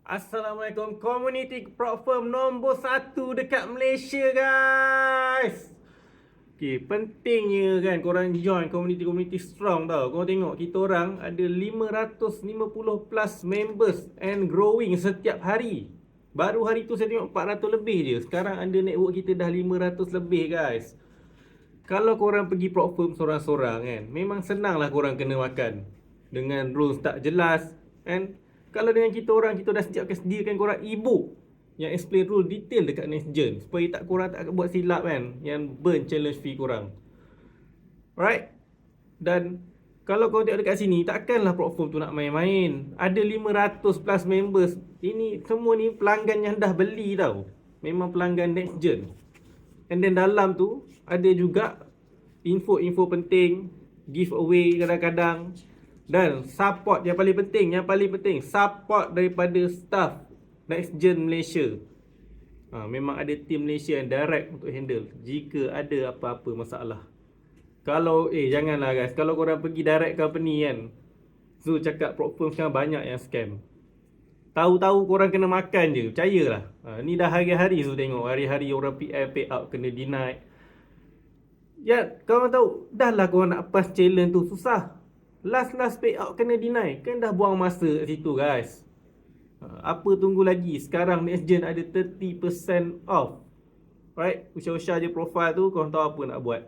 Assalamualaikum, community platform nombor 1 dekat Malaysia, guys. Okay, pentingnya kan korang join community strong tau. Korang tengok kita orang ada 550 plus members and growing setiap hari. Baru hari tu saya tengok 400 lebih je. Sekarang under network kita dah 500 lebih, guys. Kalau korang pergi platform sorang-sorang kan, memang senang lah korang kena makan dengan rules tak jelas kan. Kalau dengan kita orang, kita dah sediakan korang ebook yang explain rule detail dekat next gen, supaya korang tak buat silap kan, yang burn challenge fee korang. Alright. Dan kalau korang tengok dekat sini, takkanlah platform tu nak main-main. Ada 500 plus members. Ini semua ni pelanggan yang dah beli tau. Memang pelanggan next gen. And then dalam tu ada juga info-info penting, giveaway kadang-kadang, dan support yang paling penting, support daripada staff Next Gen Malaysia. Memang ada tim Malaysia yang direct untuk handle jika ada apa-apa masalah. Kalau janganlah guys, kalau korang pergi direct company kan, Zul cakap platform sekarang banyak yang scam. Tahu-tahu korang kena makan je, percayalah. Ni dah hari-hari Zul tengok, hari-hari orang PM pay out kena deny. Ya, korang tahu, dah lah korang nak pass challenge tu susah. Last payout kena deny. Kan dah buang masa kat situ, guys. Apa tunggu lagi? Sekarang Next Gen ada 30% off. Right? Usah-usah je profile tu, korang tahu apa nak buat.